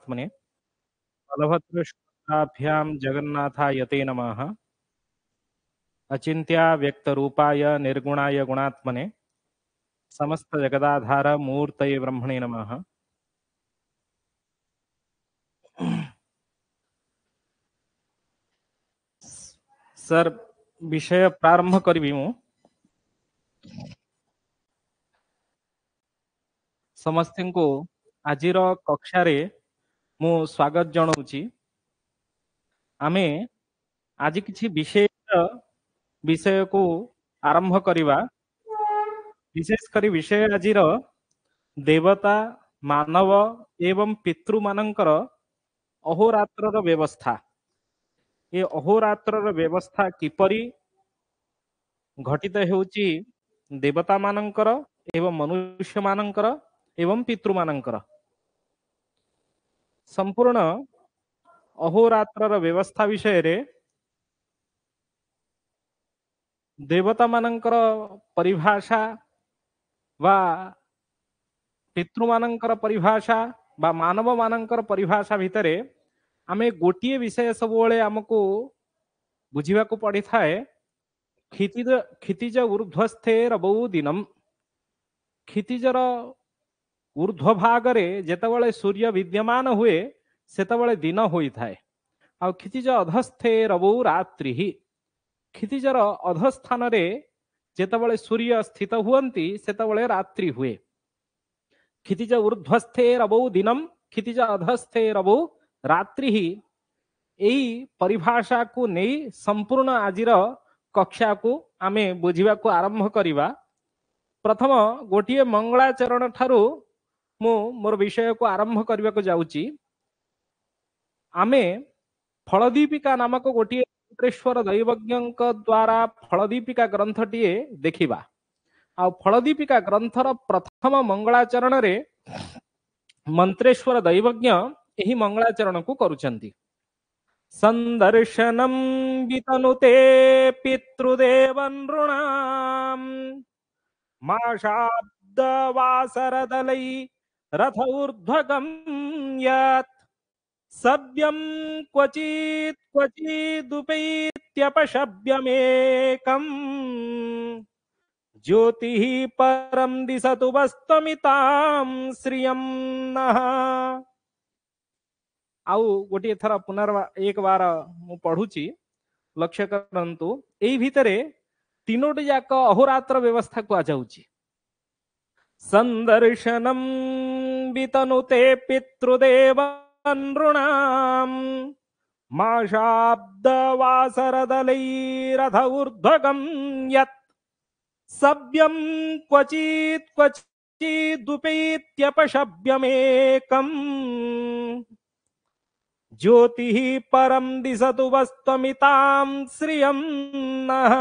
परमात्मने बलभद्र सुभद्राभ्यां जगन्नाथायते नमः। अचिंत्या व्यक्त रूपाय निर्गुणाय गुणात्मने समस्त जगदाधार मूर्तये ब्रह्मणे नमः। सर विषय प्रारंभ करी मु समस्त को आजिर कक्षारे मु स्वागत जनाऊँची। आमे आज किछि विशेष विषय को आरंभ करिवा। विशेष करी विषय आजिर देवता मानव एवं पितृ मानकर अहोरात्र व्यवस्था। ये अहोरात्र व्यवस्था किपरि घटित हेउची देवता मानकर एवं मनुष्य मानकर एवं पितृ मानकर संपूर्ण अहोरात्र व्यवस्था विषय रे देवता मानकर परिभाषा वा पितृ मानकर परिभाषा बा मानव मानकर परिभाषा भितरे आमे गोटिए विषय सबुबले आमको बुझिबा को पड़ी थाए। क्षितिज ऊर्ध्वस्थेर बहु दिनम। क्षितिजर ऊर्ध्व भागरे जेतबळे सूर्य विद्यमान हुए सेतबळे दिन होई थाए। आ क्षितिज अधस्थेर बहु रात्रि। क्षितिजर अधस्थान रे जेतबळे सूर्य स्थित हुअंती सेतबळे रात्रि हुए। क्षितिज ऊर्ध्वस्थेर बहु दिनम क्षितिज अधस्थेर बहु रात्रि। एई परिभाषा को नहीं संपूर्ण आजिर कक्षा को आमे बुझिबा को आरंभ करिवा। प्रथम गोटिए मंगलाचरण ठारू मु मोर विषय को आरंभ करने को जाऊची। आमे फलदीपिका नामक गोटिए मंत्रेश्वर दैवज्ञ द्वारा फलदीपिका ग्रंथटीए देखिबा। आ फलदीपिका ग्रंथर प्रथम मंगलाचरण रे मंत्रेश्वर दैवज्ञ एही मंगलाचरण को करूचंती। संदर्शनम वितनुते पितृदेव नृणाम माशाब्द वासरदलै रथ ऊर्ध्वगम यत् सव्यम क्वचित् क्वचिदुपैत्यपशव्यमेकम् ज्योतिः परम दिशतु वस्तमितां श्रियं नः। आउ गोटे थर एक बार मु पढ़ुची लक्ष्य करंतु। एई भितरे तीनोटी जाक अहोरात्र व्यवस्था को आजाउची। संदर्शनम वितनुते पितृदेव नृणाम माशाब्द वासरदलैरथ ऊर्ध्वगम यत् सव्यम क्वचित् क्वचिदुपैत्यपशव्यमेकम् ज्योतिः परम दिशतु वस्तमितां श्रियं नः।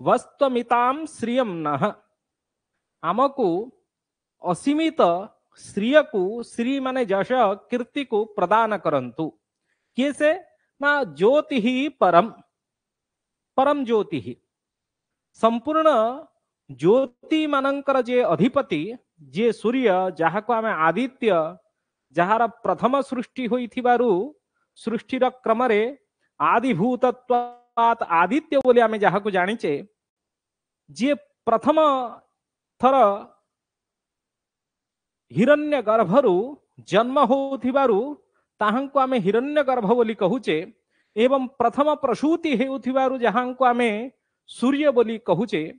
वस्तमितां श्रियं नः आमको असीमित श्रिय को श्री माने यश कीर्ति को प्रदान करंतु। कैसे ना ज्योतिः परम परम ज्योतिः संपूर्ण ज्योति मानकर जे अधिपति जे सूर्य जहा को आमे आदित्य जहार प्रथम सृष्टि होई थिबारु सृष्टिर क्रम रे आदिभूतत्वात् आदित्य बोली आमे जहा को जानिचे जे प्रथम थर हिरण्य गर्भरु जन्म होथिबारु ताहांको आमे हिरण्य गर्भ बोली कहूचे। एवं प्रथम प्रसूति हेउथिबारु जहांको आमे सूर्य बोली कहूचे।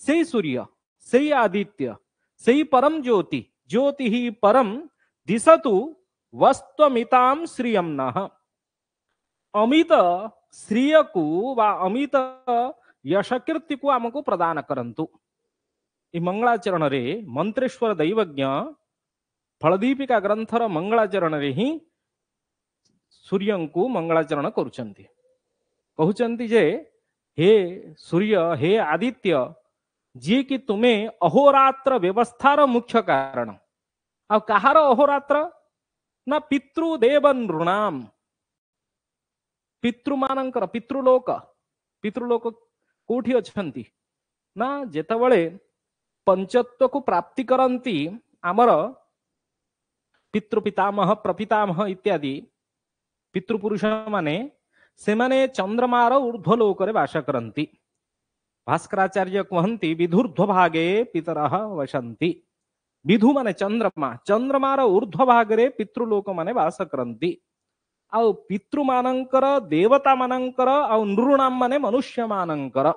सेई सूर्य सेई आदित्य सेई परम ज्योति ज्योति ही परम दिशतु वस्तमितां श्रियं नः। अमित श्रिय को वा अमित यशकीर्ति को आमको प्रदान करंतु। इ मंगलाचरण रे मंत्रेश्वर दैवज्ञ फलदीपिका ग्रंथर मंगलाचरण रे ही सूर्य को मंगलाचरण करुचंती। कहउचंती जे हे सूर्य हे आदित्य जी कि तुम्हें अहोरात्र व्यवस्थार मुख्य कारण। आ कहार अहोरात्र ना पितृदेव नृणाम पितृमानंकर पितृलोक कोठी अछंती ना जेतबळे पंचत्व को प्राप्ति करंती आमर पितृ पितामह प्रपितामह इत्यादि पितृपुरुष माने से माने चंद्रमार ऊर्ध्वलोक रे वास करंती। भास्कराचार्य कहती विधुर्ध्व भागे पितरः वसंती। विधु माने चंद्रमा, चंद्रमार ऊर्ध्व भागे पितृलोक माने वास करंती। आउ पितृ मानंकर देवता मानंकर आउ नृणाम माने मनुष्य मानंकर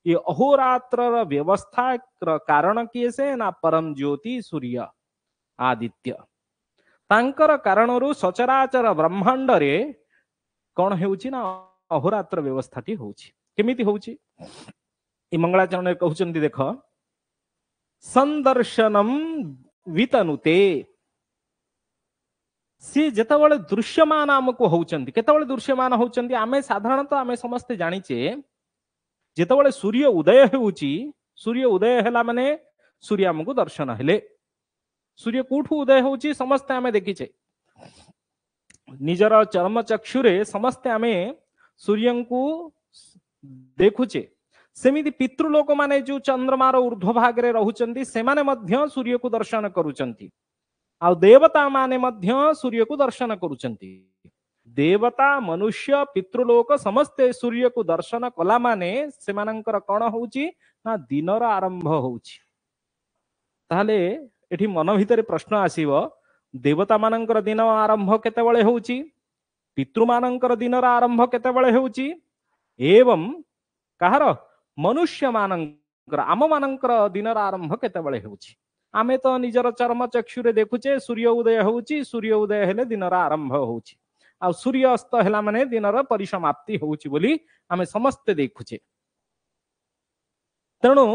ये अहोरात्र व्यवस्था कारण किए से ना परम ज्योति सूर्य आदित्य तांकर कारणरू सचराचर ब्रह्मांड रे कौन हेउची ना अहोरात्र व्यवस्था टी होउची। केमिति होउची ई मंगलाचरण कहउचंती देख संदर्शनम वितनुते सी जेतबळे दृश्यमान आमको होउचंती। केतबळे दृश्यमान होउचंती आमे साधारणतः आमे समस्ते जानिचे जेतबळे सूर्य उदय हेउची, सूर्य उदय हैला माने सूर्य आमको दर्शन हेले। सूर्य कोठू उदय होउची समस्ते आमे देखिचे, निजर चर्म चक्षुरे समस्ते आमे सूर्यंकु देखुचे। सेमिति पितृलोक माने जो चंद्रमार ऊर्ध्व भाग रे रहुचंती से माने मध्य सूर्य को दर्शन करूचंती। आ देवता माने मध्य सूर्य को दर्शन करूचंती। देवता मनुष्य पितृलोक समस्ते सूर्य को दर्शन कला माने सेमानंकर कौन होउची ना दिनर आरंभ होउची। ताहले एठी मन भितरे प्रश्न आसीबो देवता मानंकर दिन आरंभ केतेबळे होउची, पितृ मानंकर दिनर आरंभ केतेबळे होउची एवं कहार मनुष्य मानंकर आम मानंकर दिनर आरंभ केतेबळे होउची। आमे तो निजर चर्म चक्षुरे देखुचे सूर्य उदय होउची, सूर्य उदय हेले दिनर आरंभ होउची आ सूर्य अस्त हैला माने दिनर परिसमाप्ति होउची बोली आमे समस्त देखुचे। तेणु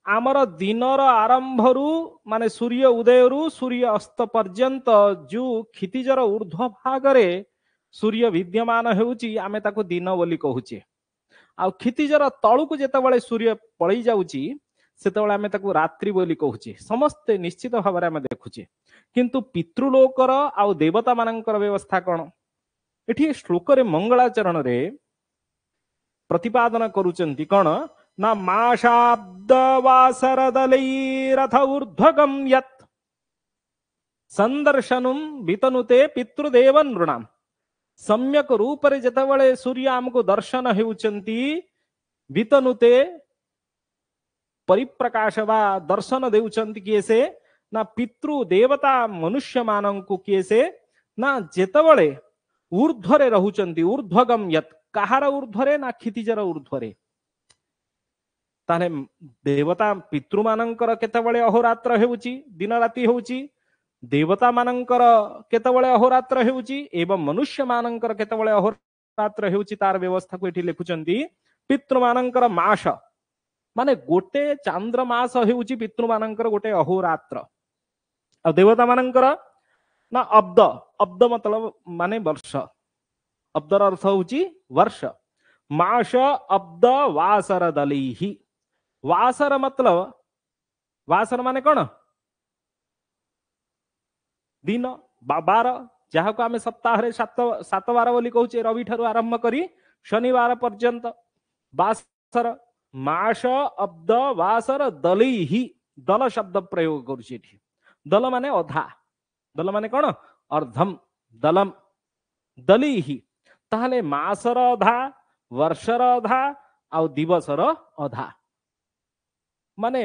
आमर दिनर आरंभरू माने सूर्य उदयरू सूर्य अस्त पर्यंत जो क्षितिजर ऊर्ध्व भागरे सूर्य विद्यमान हेउची आमे ताको दिन बोली कहूचे। आ क्षितिजर तळुक जेतेबळे सूर्य पळई जाउची सेतेबळे आमे ताको रात्रि बोली कहूचे। समस्त निश्चित भाବରେ आमे देखुचे। किंतु पितृलोकर आ देवता मानंकर व्यवस्था कोन एठी श्लोक रे मंगलाचरण रे प्रतिपादन करूचंती कोन ना माशाब्द वासरदलैरथ ऊर्ध्वगम यत् संदर्शनुम वितनुते पितृदेव नृणाम। सम्यक रूप रे जेतेबळे सूर्य आमको दर्शन हेउचंती वितनुते परिप्रकाश वा दर्शन देउचंती किएसे ना पितृ देवता मनुष्य मानंकु किएसे ना जेतेबळे ऊर्ध्वरे रहुचंती ऊर्ध्वगम यत् कहार ऊर्ध्वरे ना क्षितिजर ऊर्ध्वरे। ताने देवता पितृ मानंकर केतेबळे अहोरात्र हेउची दिन राति होउची, देवता मानंकर केतेबळे अहोरात्र हेउची एवं मनुष्य मानंकर केतेबळे अहोरात्र हेउची तार व्यवस्था को एठी लेखुचंती। पितृ मानंकर मास माने गोटे चांद्र मास हेउची पितृ मानंकर गोटे अहोरात्र आ देवता मानंकर ना अब्द, अब्द मतलब माने वर्ष, अब्दर अर्थ होउची वर्ष। मास अब्द वासर दलैहि, वासर मतलब वासर माने कौन दिन बार जहाँ को आम सप्ताह रे सात बार बोली कहूचे रवि ठारू आरंभ करी शनिवार पर्यंत वासर। मास अब्द वासर दलैहि दल शब्द प्रयोग करुचे। दल माने अधा, दल माने कौन अर्धम दलम दलैहि। ताहले मासर अधा, वर्षर अधा आ दिवसर अधा माने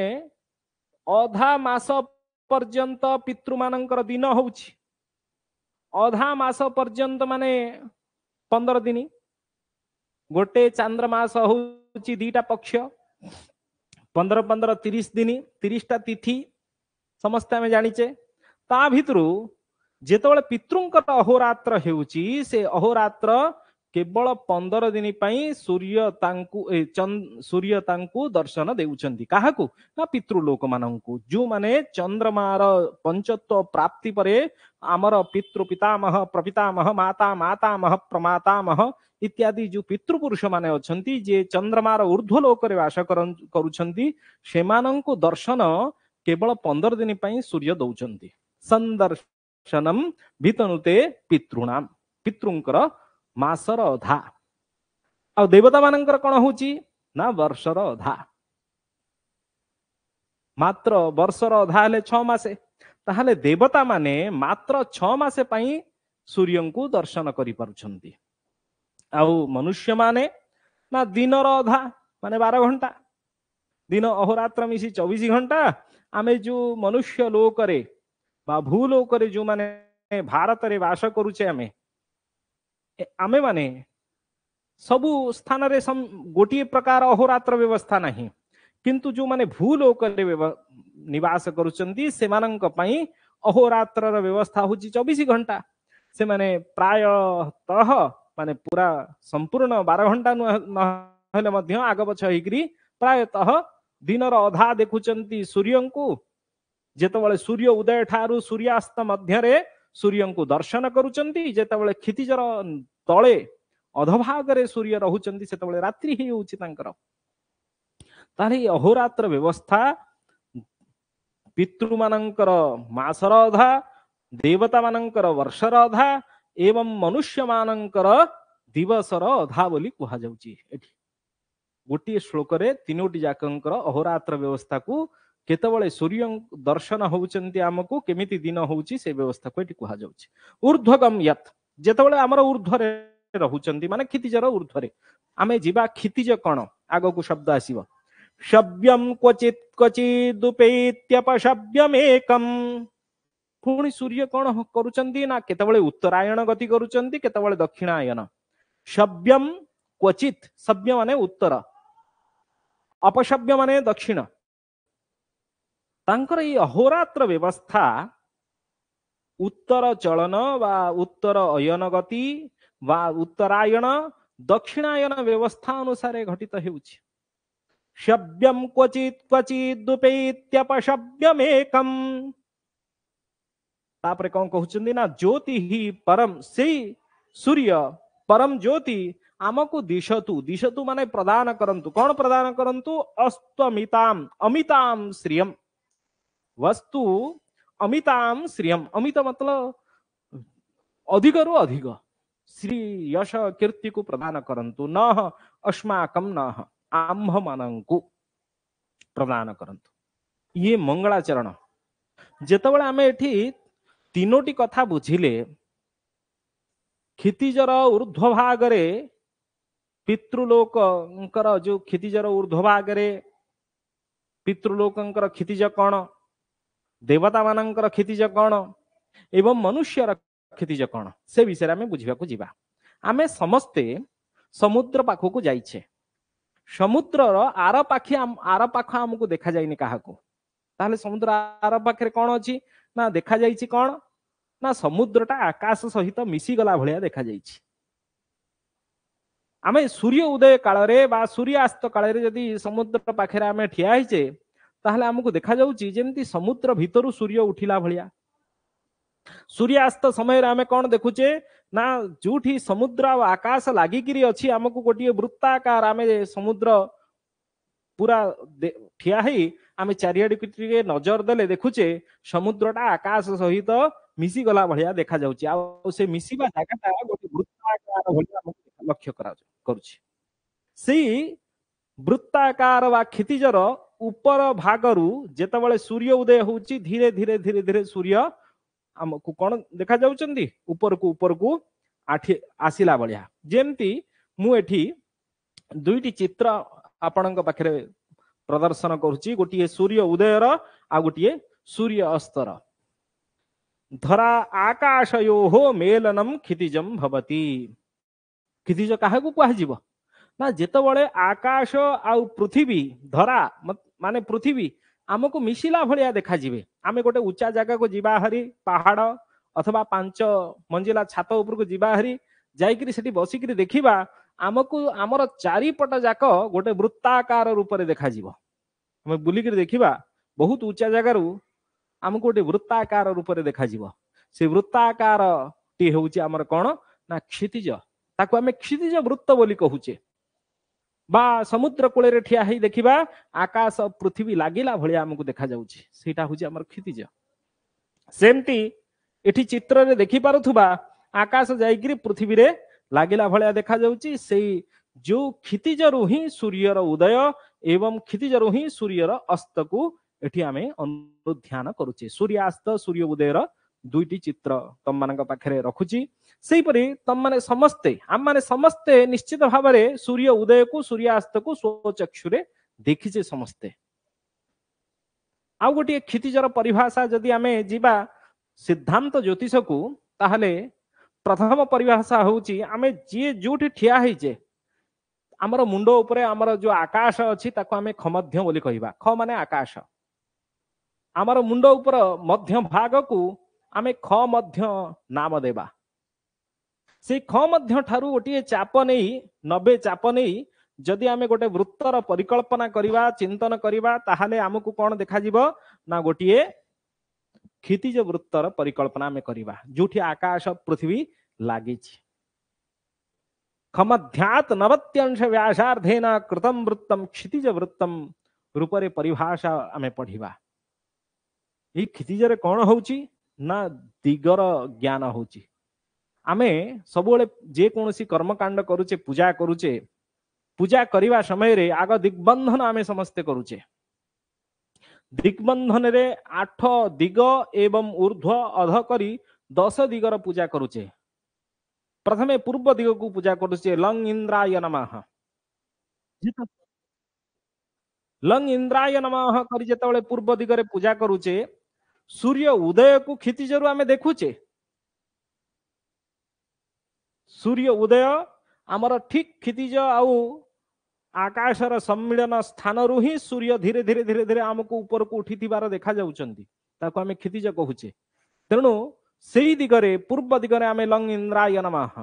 अधा मास पर्यंत पितृ मानंकर दिन होउची, अधा मास पर्यंत माने 15 दिन। गोटे चांद्र मास होउची दीटा पक्ष 15-15 30 दिन, 30टा तिथि समस्त आमे जानिचे। ता भितरु जेतबळे पितृंकर अहोरात्र हेउची से अहोरात्र केवल 15 दिन पाई सूर्य तांकु दर्शन देउचंती। काहाकू ना पितृलोक मानंकु जो माने चंद्रमार पंचत्व प्राप्ति परे आमर पितृ पितामह प्रपितामह माता मातामह प्रमातामह इत्यादि जो पितृपुरुष माने अछंती जे चंद्रमार ऊर्ध्वलोक रे वास करूछंती सेमानंकु दर्शन केवल 15 दिन पाई सूर्य दउचंती। संदर्शनम वितनुते पितृणाम, पितृंकर मासर अधा आ देवता मानंकर कौन होची ना वर्षर अधा। मात्र वर्षर अधा हेले 6 मासे, ताहले देवता माने मात्र 6 मासे पई सूर्य को दर्शन करि पारुछंती। आउ मनुष्य माने ना दिन अधा माने 12 घंटा दिन अहोरात्र मिसी 24 घंटा आमे जो मनुष्य लोक रे बा भूलोक रे जो माने भारत रे वास करूचे आमे माने सबु स्थान रे गोटे प्रकार अहोरात्र व्यवस्था नहीं किंतु जो माने भूलोक रे निवास करुचंती से मानंक पई अहोरात्र व्यवस्था होची 24 घंटा से माने प्रायतः माने पूरा संपूर्ण 12 घंटा नहले मध्य आग पछ होइकरी प्रायतः दिनर अधा देखुचंती सूर्य को जेतबळे सूर्य उदय ठारू सूर्यास्त मध्य रे सूर्य को दर्शन करुचंती जेतबळे क्षितिजर तळे अधभाग रे सूर्य रहुचंती सेतबळे रात्रि ही होउची तांकर। तारी अहोरात्र व्यवस्था पितृ मानंकर मासर अधा देवता मानंकर वर्षर अधा एवं मनुष्य मानंकर दिवसर अधा बोली कहा जाउची। एठी गोटे श्लोक रे तीनोटी जाकंकर अहोरात्र व्यवस्था को केतबळे सूर्य दर्शन होउचंती आमको केमिति दिन होउची से व्यवस्था को एठी कहा जाउची। ऊर्ध्वगम यत जेतबळे हमर ऊर्ध्व रे रहुचंती माने क्षितिजर ऊर्ध्व रे आमे जिबा क्षितिज कोण आगो को शब्द आसीबो शब्यम क्वचित क्वचिदुपेत्यपशब्यमेकम पुणी सूर्य कोण करुचंती ना केतबळे उत्तरायण गति करुचंती केतबळे दक्षिणायन। शब्यम क्वचित सभ्य माने उत्तर अपशब्य माने दक्षिण तांकर ई अहोरात्र व्यवस्था उत्तर चलन वा उत्तर अयन गति वा उत्तरायण दक्षिणायन व्यवस्था अनुसार घटित हेउछि। शब्यम क्वचित क्वचिदुपेत्यपशब्यमेकम तापरे कौन कहउचंदी ना ज्योति ही परम से सूर्य परम ज्योति आमको दिशतु दिशतु माने प्रदान करंतु कौन प्रदान करंतु अस्तमिताम अमिताम श्रियम वस्तु अमिताम श्रियम अमित मतलब अधिक रु अधिक श्री यश कीर्ति को प्रदान करंतु न अस्माकम न आम्भ मानंकु प्रदान करंतु। ये मंगलाचरण जेतबळे आमे एठी तीनोटी कथा बुझिले क्षितिजर ऊर्ध्व भाग रे पितृलोकंकर जो क्षितिजर ऊर्ध्व भाग रे पितृलोकंकर क्षितिज कोण देवता मानंकर क्षितिज कोण एवं मनुष्यर क्षितिज कोण से विषय आमे बुझिबा को जिबा। आमे समस्ते समुद्र पाखो जाइछे समुद्रर आर पाख हमको देखा जाइनी काहाको ताहले समुद्र आर पाखरे कोण अछि ना देखा जाइछि कोण ना समुद्रटा आकाश सहित मिसी गला भलिया देखा जाइछि। आमे सूर्य उदय काल रे बा सूर्यास्त काल रे यदि समुद्र पाखरे आमे ठिया हिचे ताहले हमको देखा जाउछि जेमति समुद्र भितरु सूर्य उठिला भलिया। सूर्यास्त समय रे आमे कोण देखुचे ना जोठी समुद्र और आकाश लागिकिरी अछि हमको गोटे वृत्ताकार आमे समुद्र पूरा ठिया ही आमे चारियाडी के नजर देले देखुचे समुद्रटा आकाश सहित मिसी गला भलिया देखा जाउछि आ से मिसिबा जागाटा गोटे वृत्ताकार भलिया लक्ष्य करूछि। सेही वृत्ताकार वा क्षितिजर ऊपर भागरु जेतबळे सूर्य उदय होउछि धीरे धीरे धीरे धीरे सूर्य आमको कोन देखा जाउचंदी ऊपर को आठी आसिला बलिया। जेमती मु एठी दुईटी चित्र आपणक पाखरे प्रदर्शन करूची गोटिए सूर्य उदयर आ गोटिए सूर्य अस्तर। धरा आकाशयो मेलनम क्षितिजम भवति क्षितिज काहाकू कहाजिबो ना जेतबळे आकाश आ पृथ्वी धरा माने पृथ्वी आमको मिसिला भलिया देखा जिवे। आमे गोटे उच्चा जगह को जीवा हरी पहाड़ अथवा 5 मंजिला छात ऊपर को जीवा हरी जाइकरी सेठी बसिकरी देखिबा आमको आमर चारिपट जाक गोटे वृत्ताकार रूप रे देखा जिवो। हमें बुलिकरी देखिबा बहुत उच्चा जगह रु आमको गोटे वृत्ताकार रूप रे देखा जिवो। से वृत्ताकार टी होउची आमर कोन ना क्षितिज ताको हमें क्षितिज वृत्त बोली कहूचे बा समुद्र कूल रे ठिया ही देखिबा आकाश पृथ्वी लागिला भलिया हमको देखा जाउची सेटा होची हमर क्षितिज। सेमती एठी चित्र रे देखि पारुथुबा आकाश जाइकरी पृथ्वी रे लागिला भलिया देखा जाउची सेई जो क्षितिज रु ही सूर्यर उदय एवं क्षितिज रु ही सूर्यर अस्त को एठी आमे अनुध्यान करूचे। सूर्यास्त सूर्य उदयर दुईटी चित्र तम मानक पाखरे रखुची। सेही परि तम माने समस्ते आम माने समस्ते निश्चित भावरे सूर्य उदय को सूर्यास्त को स्वचक्षुरे देखिचे समस्ते। आउ गोटे क्षितिजर परिभाषा जदि आमे जीवा सिद्धांत ज्योतिष को ताहले प्रथम परिभाषा होची आमे जे जोठी ठिया heiचे आमर मुंड उपरे आमर जो आकाश अछि ताको आमे खमध्य बोली कहिबा। ख माने आकाश। आमर मुंड उपर मध्य भाग को आमे ख मध्य नाम देबा। से ख मध्य ठारू गोटे चाप नहीं 90 चाप नहीं जदि आमे गोटे वृत्तर परिकल्पना करिबा चिंतन करिबा ताहाले आमको कोन देखा जिवो ना गोटे क्षितिज वृत्तर परिकल्पना में करिबा जोठी आकाश पृथ्वी लागिछि। खमध्यात 90 व्यासार्धेन कृतम वृत्तम क्षितिज वृत्तम रूपरे परिभाषा आमे पढ़िबा। ई क्षितिजरे कोन होउची ना दिगर ज्ञान होउची। आमे सबोले जे कोनोसी कर्मकांड करूचे पूजा करूचे पूजा करिवा समय रे आग दिग्बंधन आमे समस्ते करूचे। दिग्बंधन रे 8 दिग एवं ऊर्ध्व अध करी 10 दिगर पूजा करूचे। प्रथमे पूर्व दिग को पूजा करूचे लंग इंद्राय नमः। लंग इंद्राय नमः करी जेतेबेले पूर्व दिगरे पूजा करूचे सूर्य उदय को क्षितिजरु आमे देखुचे। सूर्य उदय आमर ठीक क्षितिज आउ आकाशर सम्मिलन स्थान रु ही सूर्य धीरे धीरे धीरे धीरे आमको ऊपर को उठी थिबार देखा जाउचंती ताको आमे क्षितिज कहूचे। तेणु सेही दिगरे पूर्व दिगरे आमे लंग इंद्राय नमः।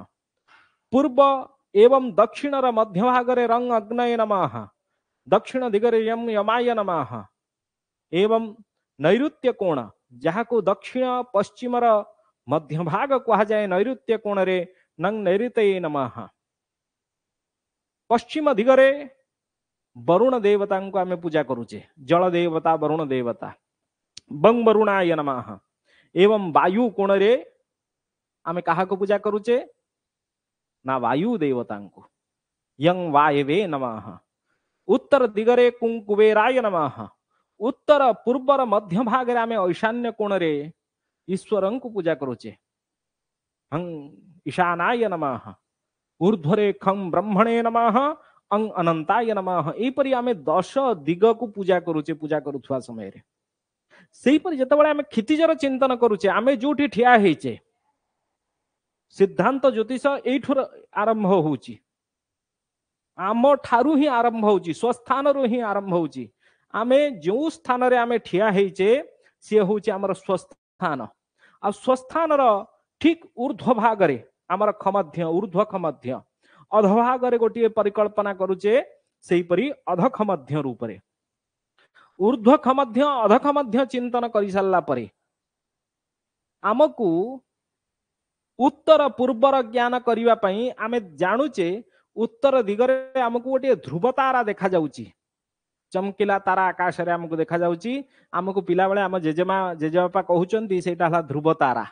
पूर्व एवं दक्षिण र मध्य भागरे रंग अग्नय नमः। दक्षिण दिगरे यम यमाय नमः। एवं नैऋत्य कोण जहाको दक्षिण पश्चिम र मध्य भाग कहा जाए नैऋत्य कोण रे नंग नैऋतये नमः। पश्चिम दिगरे वरुण देवता को आमे पूजा करूचे। जल देवता वरुण देवता बंग वरुणाय नमः। एवं वायु कोण रे आमे कहा को पूजा करूचे ना वायु देवता को यं वायवे नमः। उत्तर दिगरे कुंकुबेराय नमः। उत्तर पूर्वर मध्य भाग रे आमे ईशान्य कोण रे ईश्वरं को पूजा करूचे हं ईशानाय नमः। ऊर्ध्वरे खं ब्रह्मणे नमः अंग अनंताय नमः। एपरि आमे 10 दिग को पूजा करूचे पूजा करूथवा समय रे। सेही परि जतबेले आमे क्षितिजर चिंतन करूचे आमे जोठी ठिया हेचे सिद्धांत ज्योतिष एठुर आरंभ होउची। आम ठारू ही आरंभ होउची स्वस्थान रु ही आरंभ होउची। आमे जो स्थान रे आमे ठिया हेचे से होउची हमर स्वस्थान। आ स्वस्थान र ठीक ऊर्ध्व भाग रे आमर खमध्य ऊर्ध्व खमध्य अधभाग रे गोटे परिकल्पना करूचे सेही परि अधख मध्य रूप रे ऊर्ध्व खमध्य अधख मध्य चिंतन करि सारला परे आमकू उत्तर पूर्वर ज्ञान करिवा पई आमे जानुचे उत्तर दिगरे आमकू गोटे ध्रुव तारा देखा जाउची। चमकिला तारा आकाश रे आमकू देखा जाउची। आमकू पिला बेले आम जेजेमा जेजेबापा कहउचंती सेटा हला ध्रुव तारा।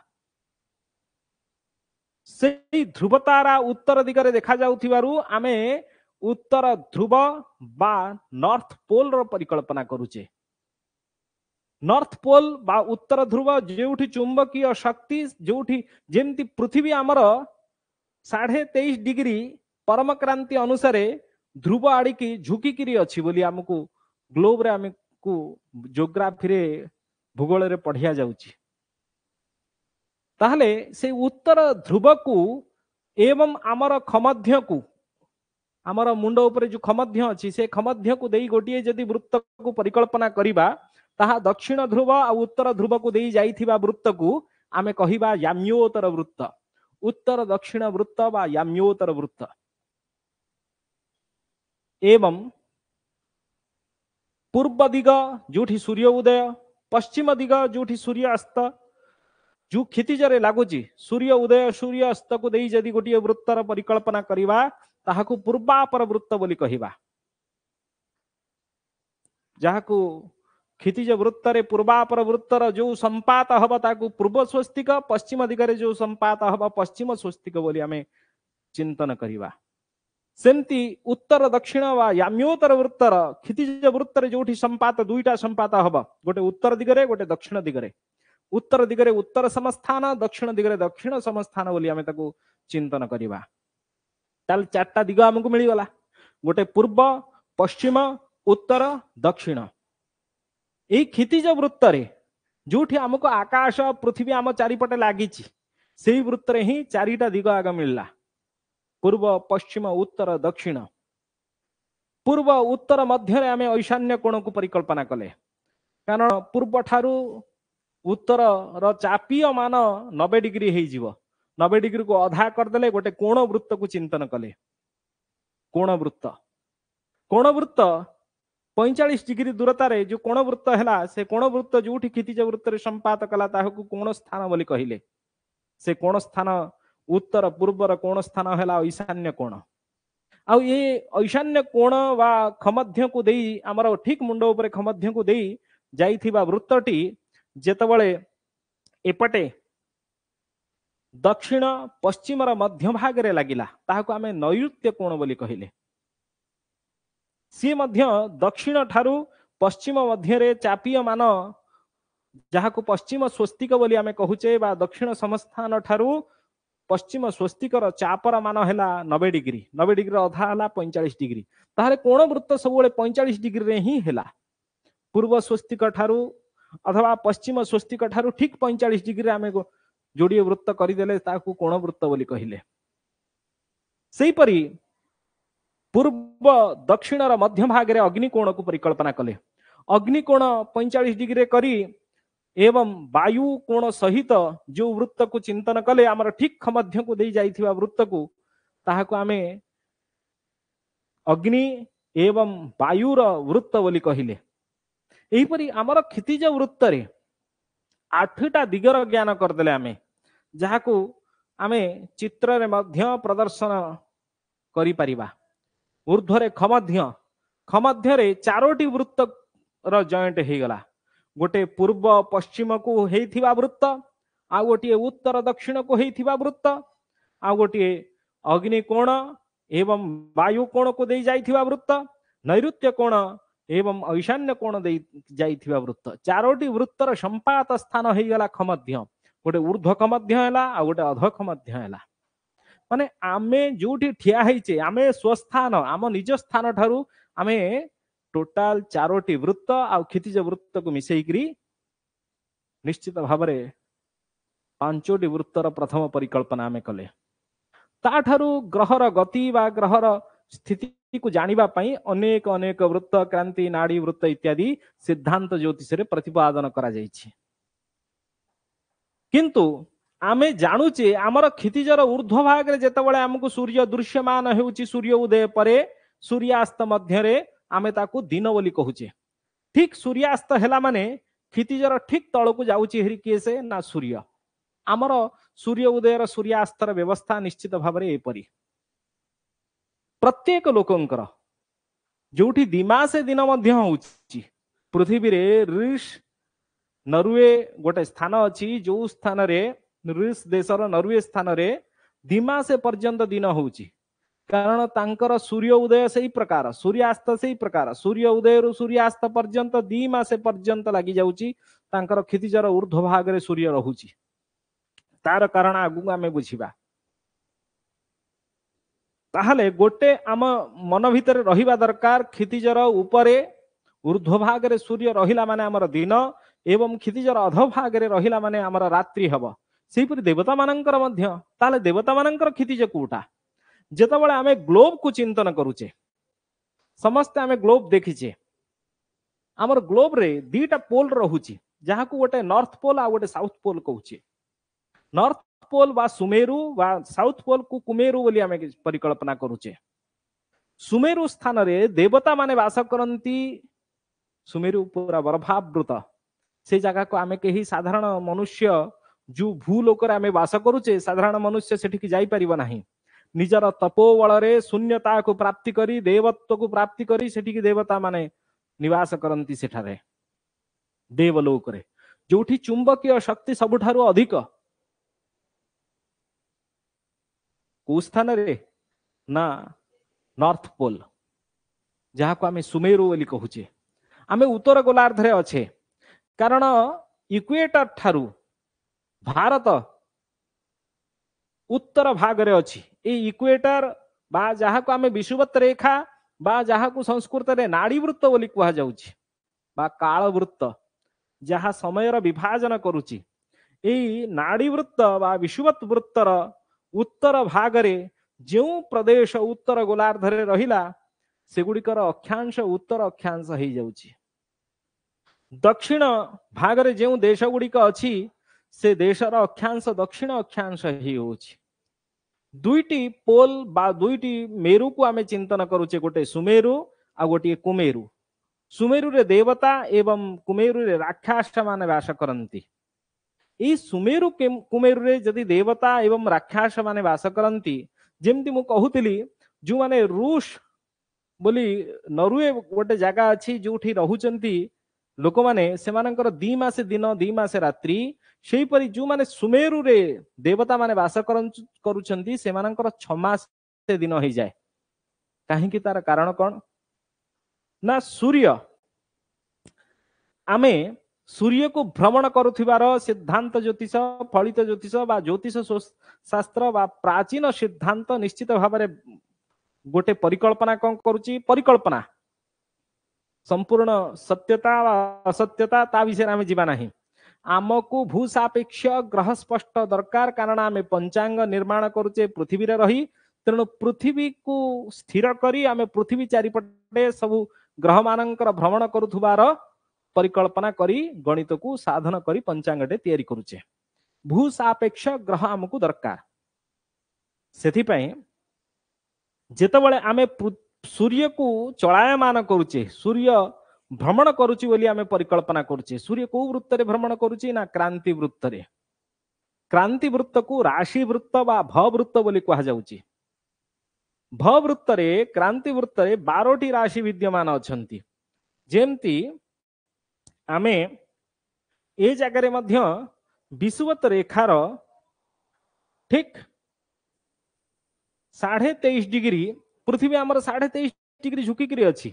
से ध्रुव तारा उत्तर दिगरे देखा जाउथिबारु आमे उत्तर ध्रुव बा नॉर्थ पोल रो परिकल्पना करूचे। नॉर्थ पोल बा उत्तर ध्रुव जोठी चुंबकीय शक्ति जोठी जेमती पृथ्वी आमर 23.5 डिग्री परम क्रांति अनुसार ध्रुव आड़ी की झुकिकी अच्छी बोली आमको ग्लोब रे आमको ज्योग्राफी रे भूगोल रे पढ़िया जाउची। ताहले से उत्तर ध्रुव को एवं आमर खमध्य को आमर मुंड उपरे जो खमध्य अच्छी से खमध्य को देई गोटिए जदि वृत्त को परिकल्पना करिबा ताहा दक्षिण ध्रुव आ उत्तर ध्रुव को देई जाइथिबा वृत्त को आमे कहिबा याम्योत्तर वृत्त। उत्तर दक्षिण वृत्त बा याम्योत्तर वृत्त। एवं पूर्व दिग जोठी सूर्य उदय पश्चिम दिग जोठी सूर्य अस्त जो क्षितिजरे लागुची सूर्य उदय सूर्य अस्त को देई जदि गोटिए वृत्तर परिकल्पना करिबा ताहाकू पूर्वापर वृत्त बोली कहिबा। जहाकू क्षितिज वृत्तरे पूर्वापर वृत्तर जो संपात हब ताकू पूर्व स्वस्तिक पश्चिम दिगरे जो संपात हब पश्चिम स्वस्तिक बोली आमे चिंतन करिबा। सेमती उत्तर दक्षिण वा याम्योत्तर वृत्तर क्षितिज वृत्तर जोठी संपात दुईटा संपात हब गोटे उत्तर दिगरे गोटे दक्षिण दिगरे उत्तर दिगरे उत्तर समस्थान दक्षिण दिगरे दक्षिण समस्थान बोली आमे ताकू चिंतन करिबा ताल चारटा दिग हमकु मिलिगला गोटे पूर्व पश्चिम उत्तर दक्षिण एई क्षितिज वृत्तरे जोठी हमको आकाश पृथ्वी आम चारिपटे लागिछि सेई वृत्तरे ही चारिटा दिग आग मिलला पूर्व पश्चिम उत्तर दक्षिण पूर्व उत्तर मध्य आम ईशान्य कोण को परिकल्पना कले कारण पूर्व ठारू उत्तर र चापीय मान 90 डिग्री हो जीव 90 डिग्री को अधा करदे गोटे कोण वृत्त को चिंतन कले कोण वृत्त 45 डिग्री दूरतार जो कोण वृत्त है से कोण वृत्त जो क्षितिज वृत्त संपात कला ताकू कोण स्थान बोली कहले से कोण स्थान उत्तर पूर्वर कोण स्थान है ईशान्य कोण आउ ये ईशान्य कोण वा खमध्य को देई आमर ठीक मुंड उपर खमध्य को देई जाइथिबा वृत्तटी जेतबळे एपटे दक्षिण पश्चिम मध्य भाग रे लागिला ताहाको आमे नैऋत्य कोण बोली कहिले सी मध्य दक्षिण ठारू पश्चिम मध्य रे चापीय मान जहाको पश्चिम स्वस्तिक बोली आमे कहूचे बा दक्षिण समस्थान ठारू पश्चिम स्वस्तिकर चापर मान हैला 90 डिग्री अधा हैला 45 डिग्री ताहारे कोण वृत्त सबुळे 45 डिग्री रे ही हैला पूर्व स्वस्तिक ठारू अथवा पश्चिम स्वस्तिक ठारू ठीक 45 डिग्री आमे जोड़िए वृत्त करदेले ताकू कोण वृत्त बोली कहिले सेही परी पूर्व दक्षिण मध्य भाग रे अग्निकोण को परिकल्पना कले अग्निकोण 45 डिग्री करी एवं वायु कोण सहित जो वृत्त को चिंतन कले आमर ठीक मध्य को दे जाइथिबा वृत्त को ताहाको आमे अग्नि एवं वायुर वृत्त बोली कहिले एही परी आमर क्षितिज वृत्त रे 8टा दिगर ज्ञान करदेले आमे जहाको आमे चित्र रे मध्य प्रदर्शन करि परिबा ऊर्ध्वरे खमध्य रे 4टी वृत्त र जॉइंट हे गला गोटे पूर्व पश्चिम को हेथिबा वृत्त आ गोटे उत्तर दक्षिण को हेथिबा वृत्त आ गोटे अग्नि कोण एवं वायु कोण को दे जाइथिबा वृत्त नैऋत्य कोण एवं ईशान्य कोण दे जाइथिबा वृत्त 4टी वृत्तर संपात स्थान हे गला खमध्य गोटे ऊर्ध्व खमध्य हैला आ गोटे अध खमध्य हैला माने आमे जोठी ठिया हेचे आमे स्वस्थान आम निज स्थान ठारू आमे टोटाल 4टी वृत्त आ क्षितिज वृत्त को मिसेइकरी निश्चित भाव रे 5टी वृत्तर प्रथम परिकल्पना आमे कले ता ठारू ग्रहर गति वा ग्रहर स्थिति को जानिबा पई अनेक अनेक वृत्त क्रांति नाड़ी वृत्त इत्यादि सिद्धांत ज्योतिष रे प्रतिपादन करा जाइछि किंतु आमे जानुचे आमर क्षितिजर ऊर्ध्व भाग रे जेतबळे हमकु सूर्य दृश्यमान हेउची सूर्य उदय परे सूर्यास्त मध्य रे आमे ताकू दिन बोली कहूचे ठीक सूर्यास्त हैला माने क्षितिजर ठीक तळ को जाउची हेरि केसे ना सूर्य आमर सूर्य उदयर सूर्यास्तर व्यवस्था निश्चित भाव रे एपरी प्रत्येक लोकंकर जोठी दिमासे दिन मध्य होउची पृथ्वी रे ऋष नरुए गोटे स्थान अछि जो स्थान रे ऋष देशर नरुए स्थान रे दिमासे पर्यंत दिन होउची कारण तांकर सूर्य उदय सही प्रकार सूर्यास्त सही प्रकार सूर्य उदय रु सूर्यास्त पर्यंत 2 मासे पर्यंत लागि जाउची तांकर क्षितिजर ऊर्ध्व भाग रे सूर्य रहुची तार कारण आगु आमे बुझिबा ताहले गोटे आम मन भितर रहिबा दरकार क्षितिजर उपरे ऊर्ध्व भाग रे सूर्य रहिला माने हमर दिन एवं क्षितिजर अध भाग रे रहिला माने हमर रात्रि हबो सेहिपरि देवता मानंकर मध्य ताले देवता मानंकर क्षितिज कोटा जेतबळे आमे ग्लोब को चिंतन करूचे समस्त आमे ग्लोब देखिचे हमर ग्लोब रे दीटा पोल रहुची जहा को गोटे नॉर्थ पोल आ गोटे साउथ पोल कहूचे नॉर्थ पोल वा सुमेरु वा साउथ पोल को कुमेरु बोली आमे परिकल्पना करूचे सुमेरु स्थान रे देवता माने वास करंती सुमेरु पूरा बर्फावृत से जगह को आमे केही साधारण मनुष्य जो भूलोक रे आमे वास करूचे साधारण मनुष्य सेठी जाई परिबो नाही निजर तपोबल रे शून्यता को प्राप्ति करी देवत्व को प्राप्ति करी सेठी की देवता माने निवास करंती सेठारे देवलोक रे जोठी चुंबकीय शक्ति सबुठारु अधिक को स्थान रे ना नॉर्थ पोल जहाँ को आम सुमेरु बोली कहूचे आम उत्तर गोलार्ध रे अच्छे कारण इक्वेटर ठारू भारत उत्तर भाग रे अच्छी इक्वेटर बा जहाँ को आम विषुवत रेखा बा जहाँ को संस्कृत रे नाड़ीवृत्त बोली कह जाउछि बा कालवृत्त जहाँ समयर विभाजन करुछि एई नाड़ीवृत्त बा विषुवत वृत्तर उत्तर भाग रे जो प्रदेश उत्तर गोलार्ध रे रहिला सेगुड़िकर अक्षांश उत्तर अक्षांश हो जाउछि दक्षिण भाग रे जो देश गुड़िक अच्छी से देशर अक्षांश दक्षिण अक्षांश ही होछि दुईटी पोल बा दुईटी मेरु को आमे चिंतन करुचे गोटे सुमेरु आ गोटे कुमेरु सुमेरु रे देवता एवं कुमेरु रे राक्षस माने वास करंती ई सुमेरु कुमेरु रे जदि देवता एवं राक्षस माने वास करंती जेमती मु कहूतिली जो माने रूस बोली नॉर्वे गोटे जगह अच्छी जोठी रहुचंती लोक माने सेमानंकर 2 मास दिन 2 मास रात्रि सेही परि जो माने सुमेरु रे देवता माने वास करुचंती सेमानंकर 6 मास दिन हो जाए काहे कि तार कारण कौन ना सूर्य आमे सूर्य को भ्रमण करुथिबार सिद्धांत ज्योतिष फलित ज्योतिष बा ज्योतिष शास्त्र बा प्राचीन सिद्धांत निश्चित भाव में गोटे परिकल्पना कौन करुची परिकल्पना संपूर्ण सत्यता असत्यता ता विषय आम जीवा नहीं आमको भूसापेक्ष ग्रह स्पष्ट दरकार कारण आम पंचांग निर्माण करुचे पृथ्वी रे रही तेणु पृथ्वी को स्थिर करी आम पृथ्वी चारिपटे सबु ग्रह मानकर भ्रमण करुथुबार परिकल्पना करी गणित को साधन करी पंचांगटे तैयारी करुचे भूसापेक्ष ग्रह आमको दरकार सेथिपई जेतबळे आमे सूर्य को चलायमान करुचे सूर्य भ्रमण करुची बोली आमे परिकल्पना करुचे सूर्य को वृत्त रे भ्रमण करुची ना क्रांति वृत्त रे क्रांति वृत्त को राशि वृत्त बा भ वृत्त बोली कहा जाउची भ वृत्त रे क्रांति वृत्त रे 12टी राशि विद्यमान अछंती जेमती आमे ए जगह रे मध्य विषुवत रेखार ठीक 23.5 डिग्री पृथ्वी आमर 23.5 डिग्री झुकिकी अच्छी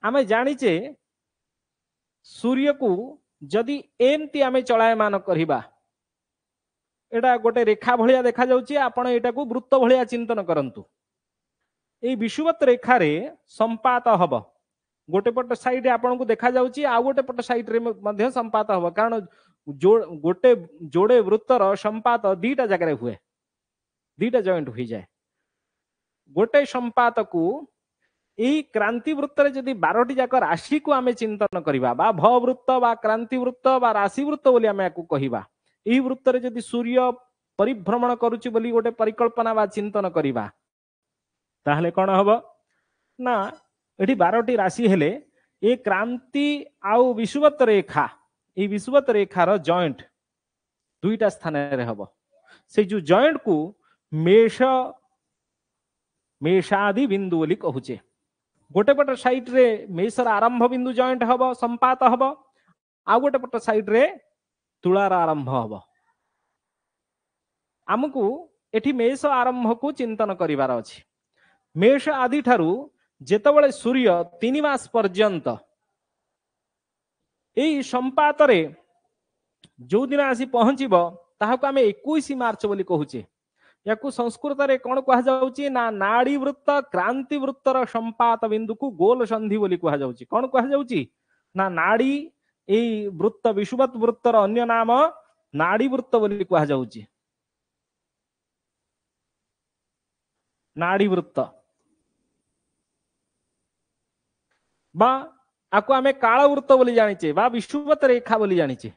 आम जाचे सूर्य को जदि एमती आम चलायमान करवा एटा गोटे रेखा भलिया देखा जाउची आपण एटा को वृत्त भलिया चिंतन करंतु ए विषुवत रेखा रे संपात हब गोटे पट साइड आपण को देखा जाउची आ गोटे पट साइड रे मध्य संपात हब कारण गोटे जोड़े वृत्तर संपात दीटा जगह रे हुए दीटा जॉइंट हुई जाए गोटे संपात को यही क्रांति वृत्त रे जदि 12टी जाक राशि को आमे चिंतन करिबा बा भ वृत्त बा क्रांति वृत्त बा राशि वृत्त बोली आमे याकू कहिबा एही वृत्त रे जदि सूर्य परिभ्रमण करूची बोली गोटे परिकल्पना बा चिंतन करिबा ताहले कोन हबो ना एठी 12टी राशि हेले ए क्रांति आउ विषुवत रेखा ए विषुवत रेखार जॉइंट दुईटा स्थान रे हबो से जो जॉइंट को मेषादि बिंदु बोली कहूचे गोटे पट साइड रे मेषर आरंभ बिंदु जॉइंट हब संपात हब आ गोटे पट साइड रे तुलार आरंभ हब आमको एठी मेष आरंभ को चिंतन करिवार अछि मेष आदि ठारू जेतबळे सूर्य 3 मास पर्यंत एई संपात रे जो दिन आसी पहुंचीबो ताहाको आमे 21 मार्च बोली कहूचे याकू संस्कृत रे कोन कहा जाउची ना नाड़ी वृत्त क्रांति वृत्तर संपात बिंदु को गोल संधि बोली कहा जाउची कोन कहा जाउची ना नाड़ी एई वृत्त विषुवत वृत्तर अन्य नाम नाड़ी वृत्त बोली कहा जाउची नाड़ी वृत्त बा आको आमे काल वृत्त बोली जानिचे बा विषुवत रेखा बोली जानिचे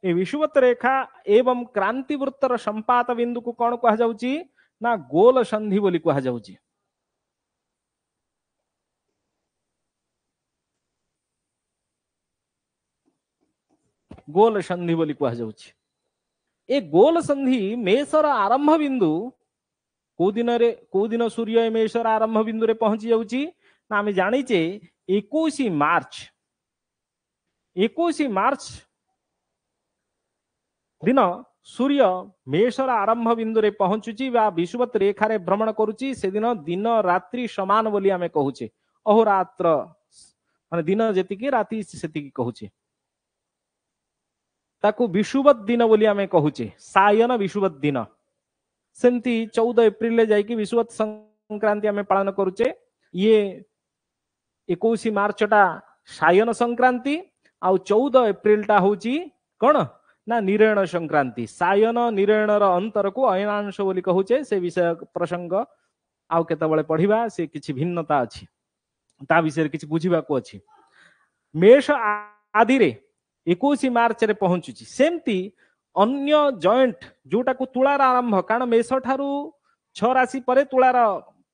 ए विषुवत रेखा एवं क्रांति वृत्तर संपात बिंदु को कौन कहा जाउची ना गोल संधि बोली कहा जाउची गोल संधि बोली कहा जाउची ए गोल संधि मेषर आरंभ बिंदु को दिन सूर्य मेषर आरंभ बिंदु रे पहुंची जाउची ना आमे जानिचे 21 मार्च दिन सूर्य मेषर आरंभ बिंदु रे पहुंचुची बा विषुवत रेखा रे भ्रमण करूची से दिन दिन रात्रि समान बोली आमे कहूचे अहोरात्र माने दिन जेतिकी राति सेतिकी कहूचे ताकू विषुवत दिन बोली आमे कहूचे सायन विषुवत दिन सेमती 14 एप्रिल ले जाइकी विषुवत संक्रांति आमे पालन करूचे ये 21 मार्च टा सायन संक्रांति आउ 14 एप्रिल टा होची कोन ना निरयण संक्रांति सायन निरयण र अंतर को अयनांश बोली कहूचे से विषय प्रसंग आउ केतबळे पढिबा से किछि भिन्नता अछि ता विषय किछि बुझिबा को अछि मेष आदि रे 21 मार्च रे पहुंचुची सेमती अन्य जॉइंट जोटा को तुलार आरंभ कारण मेष ठारू 6 राशि परे तुलार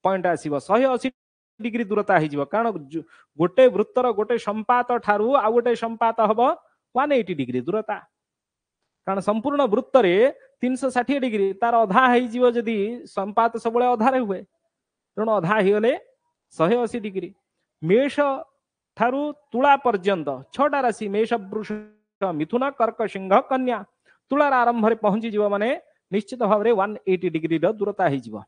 पॉइंट आसीबो 180 डिग्री दूरता हिजिबो कारण गोटे वृत्तर गोटे संपात ठारू आ गोटे संपात हबो 180 डिग्री दूरता कारण संपूर्ण वृत्त रे 360 डिग्री तार अधा हिजिबो जदी संपात सबले अधा रे हुए तेणु अधा हिगले 180 डिग्री मेष ठारू तुला पर्यंत 6टा राशि मेष वृष मिथुन कर्क सिंह कन्या तुलार आरंभ रे पहुंची जीव माने निश्चित भाव रे 180 डिग्री रो दूरता हिजिबो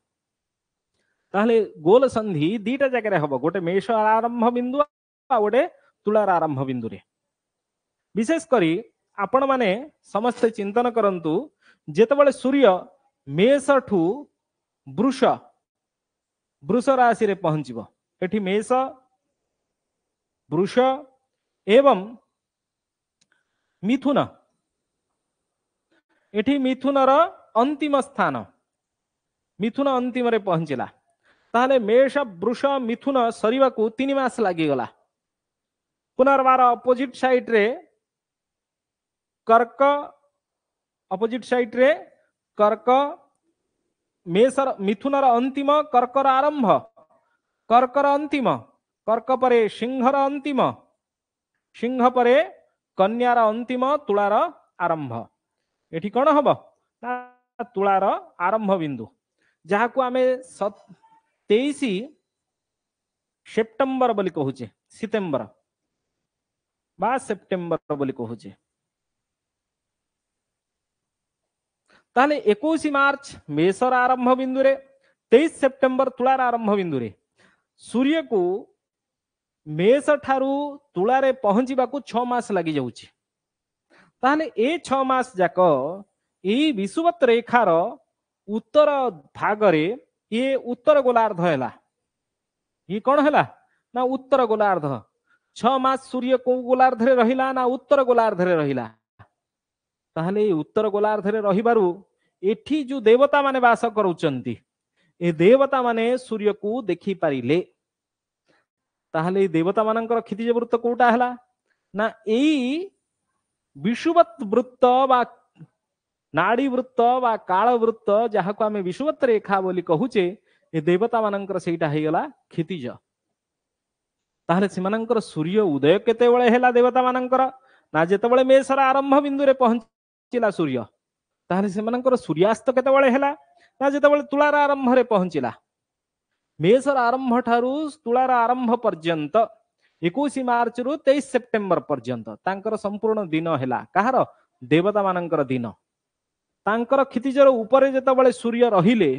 ताहले गोल संधि दीटा जगह रे हबो गोटे मेष आरंभ बिंदु आ गोटे तुलार आरंभ बिंदु रे विशेष करी आपण माने समस्त चिंतन करंतु जेतेबेले सूर्य मेष ठू वृष वृष राशि रे पहुंचीबो एठी मेष वृष एवं मिथुन एठी मिथुन र अंतिम स्थान मिथुन अंतिम रे पहुंचला ताहले मेष वृष मिथुन सरीवा को 3 मास लागि गला पुनर्वार अपोजिट साइड रे कर्क अपोजिट साइड रे कर्क मेषर मिथुनर अंतिम कर्कर आरंभ कर्कर अंतिम कर्क परे सिंहर अंतिम सिंह परे कन्यार अंतिम तुलार आरंभ एठी कोन हबो तुलार आरंभ बिंदु जहा को आमे 23 सेप्टेम्बर बोली कहूचे सितंबर बा सेप्टेम्बर बोली कहूचे ताले 21 मार्च मेषर आरंभ बिंदु रे 23 सेप्टेम्बर तुलार आरंभ बिंदु रे सूर्य को मेष ठारू तुलारे पहुंचीबा को 6 मास लागि जाउची ताले ए 6 मास जाक ए विषुवत रेखार उत्तर भाग रे ये उत्तर गोलार्ध हैला ये कौन हैला ना उत्तर गोलार्ध 6 मास सूर्य को गोलार्ध रे रहिला ना उत्तर गोलार्ध रे रहिला ताहले उत्तर गोलार्ध रे रहिबारु एठी जो देवता माने वास करूचंती ए देवता माने सूर्य को देखि पारिले ताहले देवता मानकर क्षितिज वृत्त कोटा हैला ना एई विषुवत वृत्त बा नाड़ी वृत्त बा काल वृत्त जहा को आमे विषुवत रेखा बोली कहूचे ए देवता मानकर सेटा हेगला क्षितिज ताहले सिमानकर सूर्य उदय केतेबेले हैला देवता मानकर ना जेतेबेले मेषर आरंभ बिंदु रे पहुंचिला सूर्य ताहले सिमानकर सूर्यास्त केतेबेले हैला ना जेतेबेले तुलार आरंभ रे पहुंचिला मेषर आरंभ ठारू तुलार आरंभ पर्यंत 21 मार्च रु 23 सेप्टेम्बर पर्यंत तांकर संपूर्ण दिन हैला कहार देवता मानकर दिन तांकर क्षितिजर ऊपर जेतेबेले सूर्य रहिले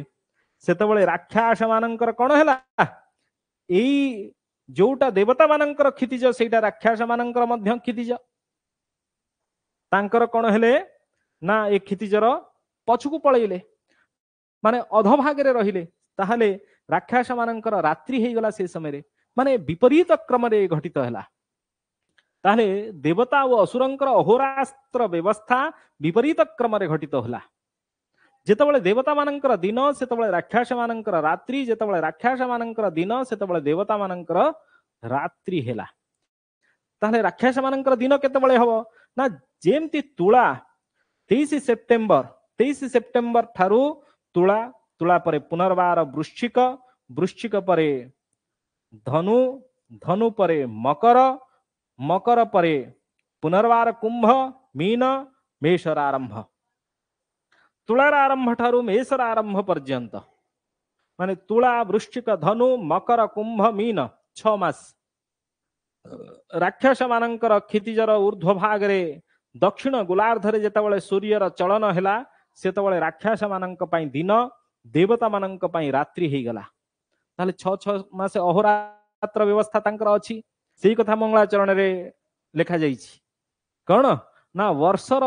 सेतेबेले राक्षस मानकर कोन हैला एई जोटा देवता मानकर क्षितिज सेटा राक्षस मानकर मध्य क्षितिज तांकर कोन हेले ना ए क्षितिजर पछुकु पळैले माने अधभाग रे रहिले ताहले राक्षस मानकर रात्रि हे गला से समय रे माने विपरीत क्रम रे घटित हैला ताहले देवता व असुरंकर अहोरास्त्र व्यवस्था विपरीत क्रम रे घटित होला जेतेबेले देवता मानकर दिन सेतेबेले राक्षस मानकर रात्रि जेतेबेले राक्षस मानकर दिन सेतेबेले देवता मानकर रात्रि हैला ताहले राक्षस मानकर दिन केतेबेले हबो ना जेमती तुला 23 सेप्टेम्बर ठारू तुला तुला परे पुनर्वार वृश्चिक वृश्चिक परे धनु धनु परे मकर मकर परे पुनर्वार कुंभ मीन मेषर आरंभ तुलार आरंभ ठारू मेषर आरंभ पर्यंत माने तुला वृश्चिक धनु मकर कुंभ मीन 6 मास राक्षस मानकर क्षितिजर ऊर्ध्व भाग रे दक्षिण गोलार्ध रे जेतेबेले सूर्यर चलन हैला सेतबळे राक्षस मानक पई दिन देवता मानक पई रात्रि हे गला ताले 6 मास अहोरात्र व्यवस्था तांकर अछि सेही कथा मंगलाचरण रे लेखा जाईछि कौन ना वर्षर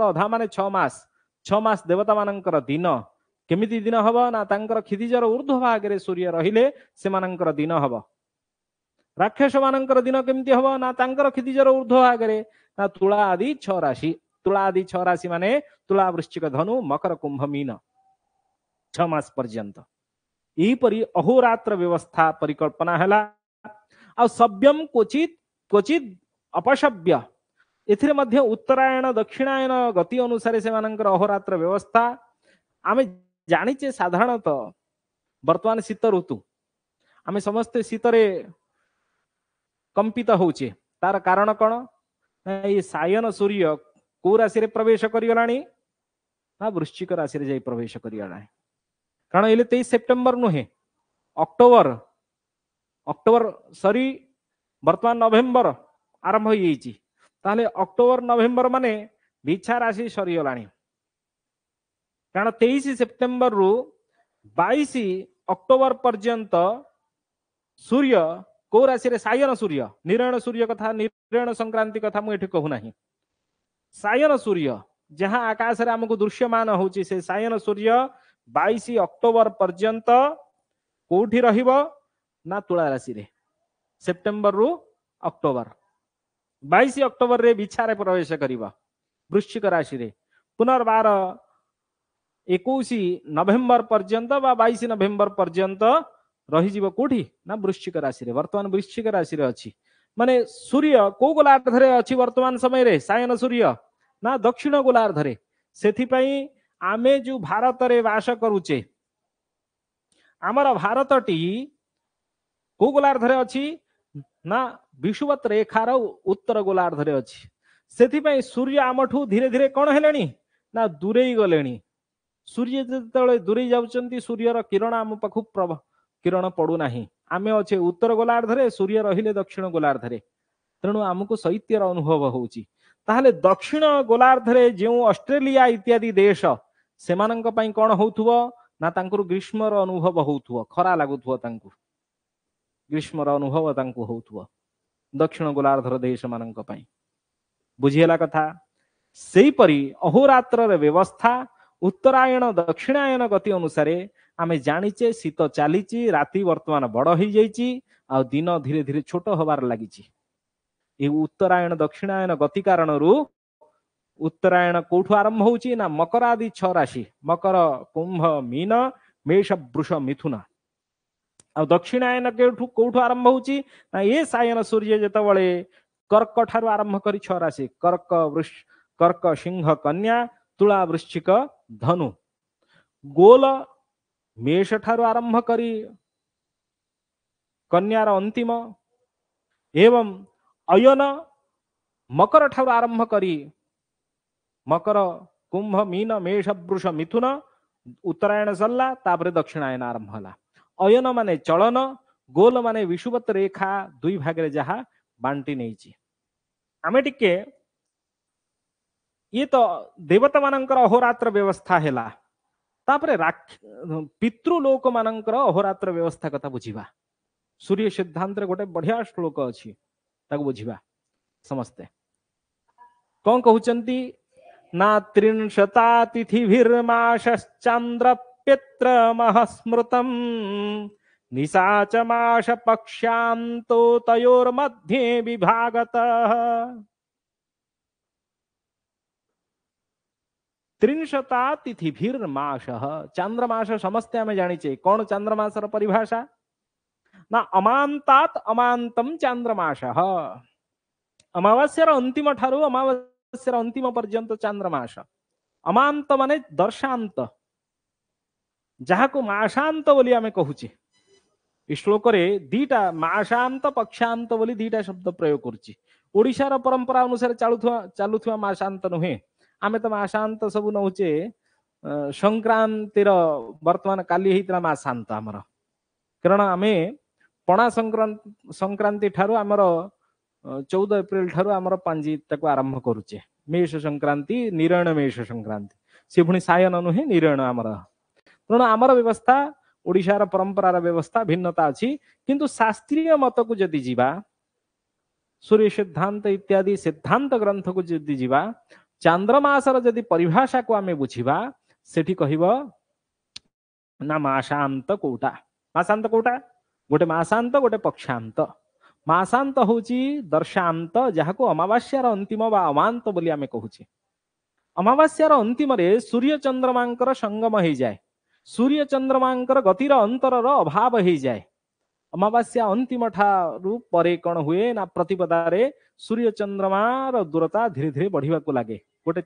अधा माने 6 मास देवता मानकर दिन केमिति दिन हब ना तांकर क्षितिजर ऊर्ध्व भाग रे सूर्य रहिले से मानकर दिन हब राक्षस मानकर दिन केमिति हब ना तांकर क्षितिजर ऊर्ध्व भाग रे ना तुला आदि 6 राशि माने तुला वृश्चिक धनु मकर कुंभ मीन 6 मास पर्यंत यहीपरि अहोरात्र व्यवस्था परिकल्पना हैला आ सभ्यम क्वचित अपशव्य एथिरे मध्य उत्तरायण दक्षिणायन गति अनुसार से मानकर अहोरात्र व्यवस्था आमे जानिचे साधारणतः वर्तमान शीत ऋतु आमे समस्त शीतरे कंपित होचे तार कारण कौन ये सायन सूर्य को राशि रे प्रवेश करिगलानी ना वृश्चिक राशि रे जाई प्रवेश करिगलानी कारण इले 23 सेप्टेम्बर नुहे अक्टोबर सरी वर्तमान नवेम्बर आरंभ हो ताले अक्टोबर नवेम्बर माने बिछा राशि सरीगलानी कारण 23 सेप्टेम्बर रु 22 अक्टोबर पर्यंत सूर्य को राशि रे सायन सूर्य निरण सूर्य कथा निरण संक्रांति कथा मु एठी कहू नाही सायन सूर्य जहां आकाश रे हमको दृश्यमान होची से सायन सूर्य 22 अक्टोबर पर्यंत कोठी रहिबो ना तुला राशि रे सेप्टेम्बर रु अक्टोबर 22 अक्टोबर रे बिछारे प्रवेश करिबा वृश्चिक राशि रे पुनर्बार 21 नवेम्बर पर्यंत बा 22 नवेम्बर पर्यंत रही जीव कोठी ना वृश्चिक राशि रे वर्तमान वृश्चिक राशि रे अछि माने सूर्य को गोलार्ध रे अछि वर्तमान समय रे सायन सूर्य ना दक्षिण गोलार्ध रे सेथि पई आमे जो भारत रे वास करूचे आमर भारतटी को गोलार्ध रे अछि ना विषुवत रेखार उत्तर गोलार्ध रे अछि सेथि पई सूर्य आमठू धीरे धीरे कोन हेलेनी ना दूरेई गलेनी सूर्य जेतले दूरेई जाउचंती सूर्यर किरण आम पाखु किरण पड़ू नाही आमे अच्छे उत्तर गोलार्ध रे सूर्य रहिले दक्षिण गोलार्ध रे तेणु आमको शैत्यर अनुभव होउची ताहले दक्षिण गोलार्ध रे जो ऑस्ट्रेलिया इत्यादि देश सेमानंक पई कोन होउथुवो ना तांकुर ग्रीष्मर अनुभव होउथुवो खरा लागुथुवो तांकु ग्रीष्मर अनुभव तांकु होउथुवो दक्षिण गोलार्ध रे देश मानंक पई बुझियला कथा सेही परी अहोरात्र रे व्यवस्था उत्तरायण दक्षिणायन गति अनुसार आमे जानिचे शीत चलीची राति वर्तमान बड़ हो जाइची आ दिन धीरे धीरे छोट होबार लागिची ए उत्तरायण दक्षिणायन गति कारणरू उत्तरायण कोठु आरंभ होउची ना मकर आदि 6 राशि मकर कुंभ मीन मेष वृष मिथुन आ दक्षिणायन कोठु आरंभ होउची ना ए सायन सूर्य जेतबळे कर्क ठारू आरंभ करी 6 राशि कर्क सिंह कन्या तुला वृश्चिक धनु गोल मेष ठारू आरंभ करी कन्यार अंतिम एवं अयन मकर ठारू आरंभ करी मकर कुंभ मीन मेष वृष मिथुन उत्तरायण सरला तापरे दक्षिणायन आरंभ होला अयन माने चलन गोल माने विषुवत रेखा दुई भाग रे जहा बांटी नैची आमे टिके ये तो देवता मानकर अहोरात्र व्यवस्था हैला तापरे पितृलोक मानकर अहोरात्र व्यवस्था कथा बुझिबा सूर्य सिद्धांत रे गोटे बढ़िया श्लोक अछि ताको बुझिबा समस्ते कौन कहउचंती ना त्रिंशता तिथिभिर्माश्चंद्र पित्र महस्मृतम निशाच माश पक्षांतो तयोर मध्ये विभागतः त्रिंशता तिथिभिर्माश चांद्रमास समस्ते आमे जानिचे कौन चांद्रमासर परिभाषा ना अमांतात अमांतम चांद्रमास अमावास्यार अंतिम ठारू अमावास्यार अंतिम पर्यंत चांद्रमास अमांत माने दर्शांत जहाको मासांत बोली आमे कहूचे श्लोक रे दीटा मासांत पक्षांत बोली दीटा शब्द प्रयोग करूची ओडिशार परंपरा अनुसार चालुथुवा मासांत नुहे आमे तो मासांत सब नौचे संक्रांतिर वर्तमान काली हेतरा मासांत हमर कारण आमे पणा संक्रांति ठारू हमर 14 एप्रिल ठारू हमर पांजी तक आरंभ करूचे मेष संक्रांति निरण मेष संक्रांति सी पुणी सायन नुहे निरयन आमर तेणु आमर व्यवस्था ओडिशार परंपरार व्यवस्था भिन्नता अच्छी किंतु शास्त्रीय मत को जदि जीवा सूर्य सिद्धांत इत्यादि सिद्धांत ग्रंथ को जदि जीवा चांद्रमासर जदि परिभाषा को आमे बुझिबा सेठी कहिबो ना मासांत कोटा गोटे मासांत गोटे पक्षांत मासांत होची दर्शांत जहाको अमावास्यार अंतिम बा अमांत बोली आमे कहूचे अमावास्यार अंतिम रे सूर्य चंद्रमांकर संगम हो जाए सूर्य चंद्रमांकर गतिर अंतरर अभाव हो जाए अमावास्या अंतिम ठारू परे कण हुए ना प्रतिपदारे सूर्य चंद्रमार दूरता धीरे धीरे बढ़िवा को लागे गोटे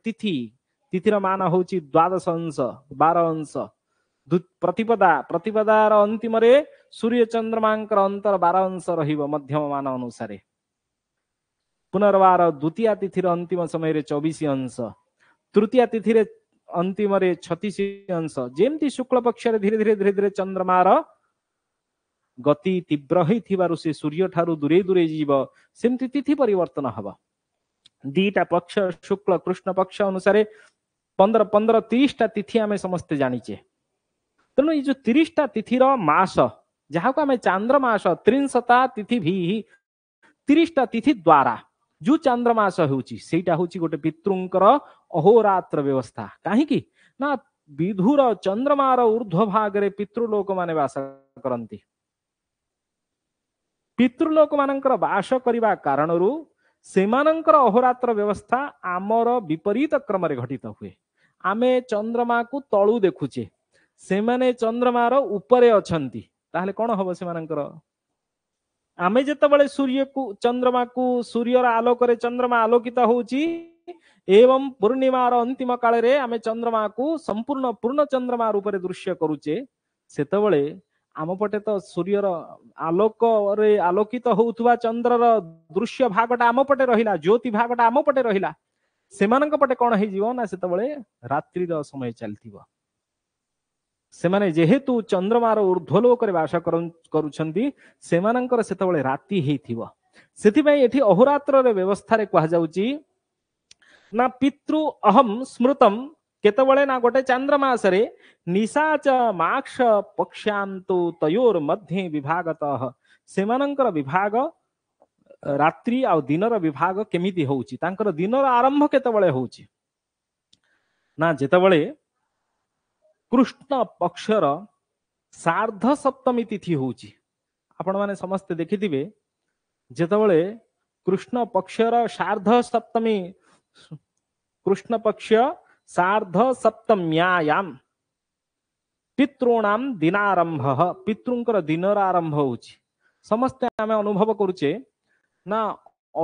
तिथिर मान होची 12 अंश 12 अंश प्रतिपदार अंतिम रे सूर्य चंद्रमांकर अंतर 12 अंश रहिबो मध्यम मान अनुसार पुनर्वार द्वितीय तिथिर अंतिम समय रे 24 अंश तृतीय तिथि रे अंतिम रे 36 अंश जेमती शुक्ल पक्ष रे धीरे धीरे चंद्रमार गति तीव्र ही थिबारु से सूर्य ठारू दूरे दूरे जीव सेमती तिथि परिवर्तन हबो दीटा पक्ष शुक्ल कृष्ण पक्ष अनुसार 15 30 टा तिथि आमे समस्त जानिचे तेणु ये जो 30 टा तिथिर मास जहाँ को आमे चांद्रमास 30 तिथि भी 30 टा तिथि द्वारा जो चांद्रमास होउची सेटा होउची गोटे पितृंकर अहोरात्र व्यवस्था काहेकि ना विधुर चंद्रमार ऊर्ध्व भाग रे पितृलोक माने वास करंती पितृलोक मानकर वास करिबा कारणरू सेमानंकर अहोरात्र व्यवस्था आमर विपरीत क्रम रे घटित हुए आमे चंद्रमा को तळु देखुचे सेमाने चंद्रमार उपरे अछंती ताहले कोन हबो सेमानंकर आमे जेतबळे सूर्य को चंद्रमा को सूर्यर आलोक रे चंद्रमा आलोकित होउची एवं पूर्णिमार अंतिम काल रे आमे चंद्रमा को संपूर्ण पूर्ण चंद्रमा रूप रे दृश्य करूचे सेतबळे आम पटे तो सूर्यर आलोक रे आलोकित होउथुवा चंद्रर दृश्य भागटा आम पटे रहिला ज्योति भागटा आम पटे रहिला सेमानंक पटे कोन हे जीवो ना सेतबळे रात्रिर समय चलथिबो सेमाने जेहेतु चंद्रमार ऊर्ध्वलोक रे वास करूछंती सेमानंकर सेतबळे राति हेथिबो सेति पई एठी अहोरात्र रे व्यवस्था रे कहा जाउची ना पितृ अहम स्मृतम केतबळे ना गोटे चांद्रमास रे निशाच माक्ष पक्षांतो तयोर मध्ये विभागतः सेमानंकर विभाग रात्रि आ दिनर विभाग केमिति होउची तांकर दिनर आरंभ केतबळे होउची ना जेतबळे कृष्ण पक्षर सार्ध सप्तमी तिथि होउची आपण माने समस्त देखिथिबे जेतबळे कृष्ण पक्षर सार्ध सप्तमी कृष्ण पक्ष सार्ध सप्तम्यायाम पितॄणाम दिनारंभ पितृंकर दिनर आरंभ होउची समस्त आमे अनुभव करूचे ना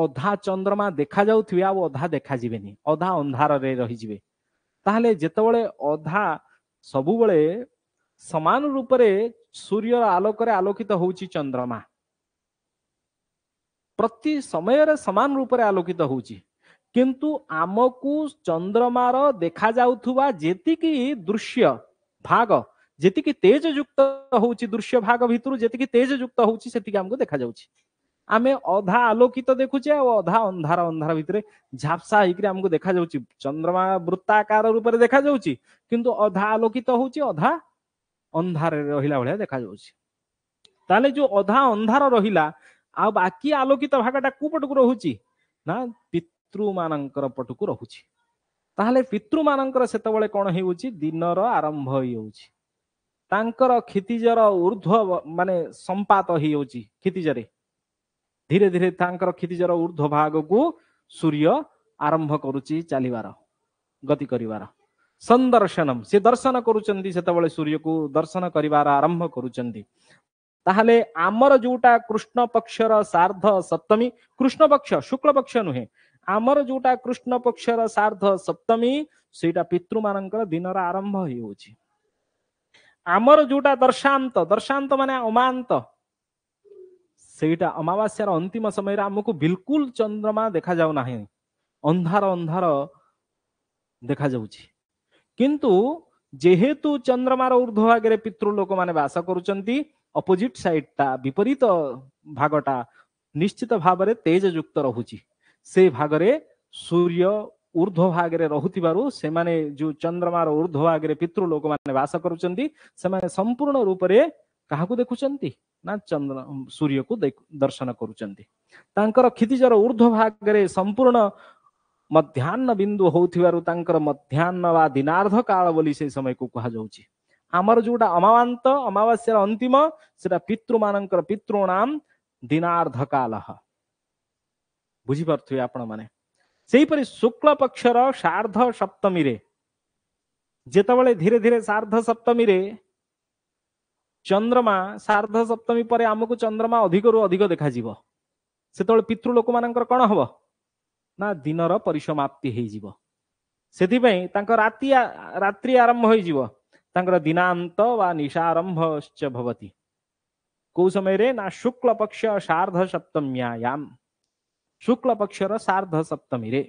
अधा चंद्रमा देखा जाउथि आ अधा देखा जिवेनी अधा अंधार रे रहि जिवे ताहले जेतबळे अधा सबुबळे समान रूप रे सूर्य आलोक रे आलोकित होउची चंद्रमा प्रति समय रे समान रूप रे आलोकित होउची किंतु आमको चंद्रमार देखा जाउथुवा जेतिकी दृश्य भाग जेतिकी तेज युक्त होउची दृश्य भाग भितरु जेतिकी तेज युक्त होउची सेतिकी हमको देखा जाउची आमे अधा आलोकित देखुचे और अधा अंधार अंधार भितरे झापसा हिकरे हमको देखा जाउची चंद्रमा वृत्ताकार रूप रे देखा जाउची किंतु अधा आलोकित होउची अधा अंधार रहिला भलिया देखा जाउची ताले जो अधा अंधार रहिला आ बाकी आलोकित भागटा कुपटकु रहुची ना पितृ मानंकर पटकु रहुची ताहले पितृ मानंकर सेतबळे कोन हेउची दिनर आरंभ हेउची तांकर क्षितिजर ऊर्ध्व माने संपात हेउची क्षितिजरे धीरे धीरे तांकर क्षितिजर ऊर्ध्व भाग को सूर्य आरंभ करूची चालिबार गति करिवार संदर्शनम से दर्शन करूचंती सेतबळे सूर्य को दर्शन करिवार आरंभ करूचंती ताहले आमर जोटा कृष्ण पक्षर सार्ध सप्तमी कृष्ण पक्ष शुक्ल पक्ष नुहे आमर जोटा कृष्ण पक्षर सार्ध सप्तमी सेटा पितृ मानंकर दिनर आरंभ हेउची आमर जोटा दर्शांत दर्शांत माने अमांत सेटा अमावास्यार अंतिम समय आमको बिल्कुल चंद्रमा देखा जाऊ नाही अंधार अंधार देखा जाउची किंतु जेहेतु चंद्रमार ऊर्ध्वभाग रे पितृलोक माने वास करूचंती अपोजिट साइड टा विपरीत भागटा निश्चित भाव रे तेज युक्त रहुची से भाग रे सूर्य ऊर्ध्व भाग रे रहुतिबारु से माने जो चंद्रमार ऊर्ध्व भाग रे पितृ लोक माने वास करूचंती से माने संपूर्ण रूप रे काहाकू देखुचंती ना चंद्र सूर्य को दर्शन करूचंती तांकर क्षितिजर ऊर्ध्व भाग रे संपूर्ण मध्याह्न बिंदु होउथिबारु तांकर मध्याह्न वा दिनार्ध काल बोली से समय को कहा जाउची आमर जोटा अमावांत अमावास्या अंतिम सेटा पितृ मानकर पितृणाम दिनार्ध काल बुझी पार्थुए आपण माने सेहीपरि शुक्ल पक्षर सार्ध सप्तमी रे जेतबळे धीरे धीरे सार्ध सप्तमी रे चंद्रमा सार्ध सप्तमी पर आमको चंद्रमा अधिक रु अधिक देखा जीव सेतबळे पितृ लोक मानकर कोन हबो ना दिनर परिसमाप्ति हेई जीव सेथि पई तांक रात्रि आरंभ होई जीव तांकर दिनांत वा निशारंभश्च भवति को समय रे ना शुक्ल पक्ष सार्ध सप्तम्यायाम शुक्ल पक्षर सार्ध सप्तमी रे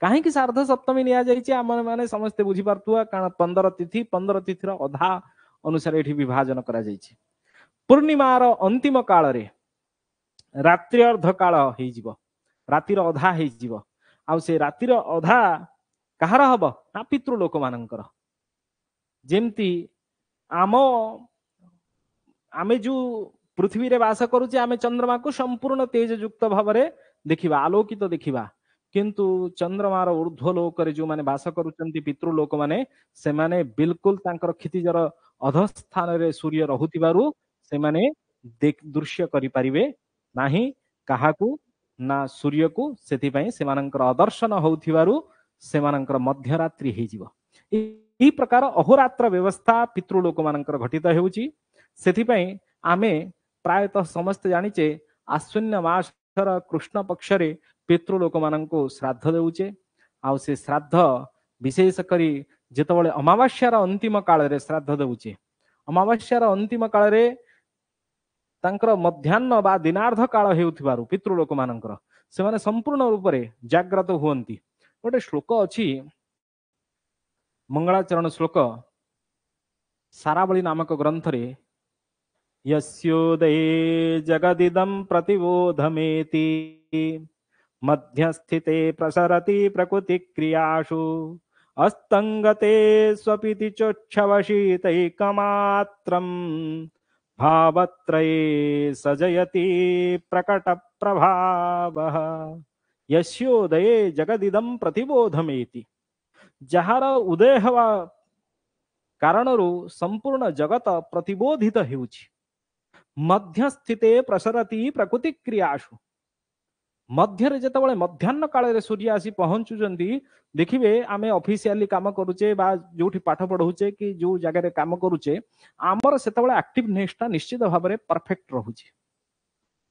कहीं की सार्ध सप्तमी निया जाइए आम मैंने समस्ते बुझी पार्थुआ कारण 15 तिथि अधा अनुसार ये विभाजन करा जाइए पूर्णिमार अंतिम काल रे रात्रि अर्ध काल हेई जीव रातिर अधा हेई जीव आउ से रातिर अधा कहार हब ना पितृ लोक मानकर जेमती आम आमे जो पृथ्वी रे वास करूचे आमे चंद्रमा को संपूर्ण तेज युक्त भाव रे देखिबा आलोकित देखिबा किंतु चंद्रमार ऊर्ध्व लोक रे जो माने वास करूचंती पितृ लोक माने से माने बिल्कुल तांकर क्षितिजर अधस्थान रे सूर्य रहुतिबारु से माने दृश्य करि परिबे नाही काहाकू ना सूर्य को सेति पई से मानकर अदर्शन होउथिबारु से मानकर मध्यरात्रि हेई जीव ई प्रकार अहोरात्र व्यवस्था पितृ लोक मानकर घटित हेउची सेति पई आमे प्रायतः समस्त जानिचे आश्विन मासर कृष्ण पक्ष रे पितृ लोक माननको श्राद्ध देउचे आउ से श्राद्ध विशेष करी जेतबळे अमावास्यार अंतिम काल रे श्राद्ध देउचे अमावास्यार अंतिम काल रे तांकर मध्याह्न बा दिनार्ध काल हेउथिबारु पितृ लोक मानकर से माने संपूर्ण रूप रे जाग्रत हुअंती गोटे श्लोक अछि मंगलाचरण श्लोक सारावली नामक ग्रंथ रे यस्योदये जगदिदं प्रतिबोधमेति मध्यस्थिते प्रसरति प्रकृति क्रियासु अस्तंगते स्वपिति चोच्छवशीतैकमात्रं भावत्रये सजयति प्रकट प्रभावः यस्योदये जगदिदं प्रतिबोधमेति जहार उदय हवा कारणरू संपूर्ण जगत प्रतिबोधित हेउछि मध्यस्थिते प्रसरति प्रकृति क्रियासु मध्य रे जेतबळे मध्याह्न काल रे सूर्य आसी पहुंचुचंती देखिबे आमे ऑफिशियली काम करूचे बा जोठी पाठ पढौचे कि जो जगह रे काम करूचे आमर सेतबळे एक्टिवनेस ता निश्चित भाव रे परफेक्ट रहूची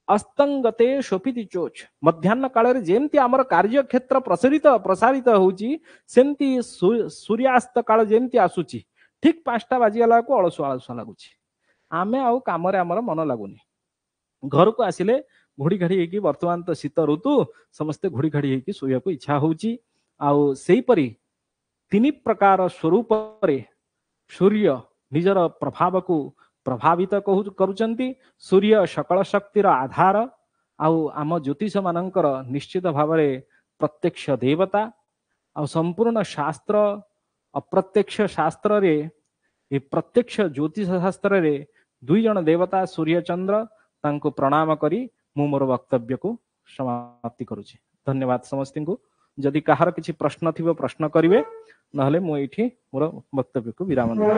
अस्तंगते शोपिति चोच मध्याह्न काल रे जेमती आमर कार्य क्षेत्र प्रसारित होउची सेमती सूर्यास्त काल जेमती आसुची ठीक 5टा बाजी गला को अलसुआ लागुची आमे आउ काम रे आमर मन लागुनी घर को आसिले घोड़ी घाड़ी हेकी वर्तमान तो शीत ऋतु समस्ते घोड़ी घाड़ी हेकी सोया को इच्छा होउची आउ सेही परी तीन प्रकार स्वरूप रे सूर्य निजर प्रभाव को प्रभावित करूचंती सूर्य सकल शक्तिर आधार आउ आम ज्योतिष मानकर निश्चित भाव रे प्रत्यक्ष देवता आ संपूर्ण शास्त्र अप्रत्यक्ष शास्त्र रे ए प्रत्यक्ष ज्योतिष शास्त्र रे दुई जन देवता सूर्य चंद्र तांको प्रणाम करी मु मोर वक्तव्य को समाप्ति करुछि धन्यवाद समस्त को जदि कहार किछि प्रश्न थिबो प्रश्न करिवे नहले मु एठी मोर वक्तव्य को विराम देबो।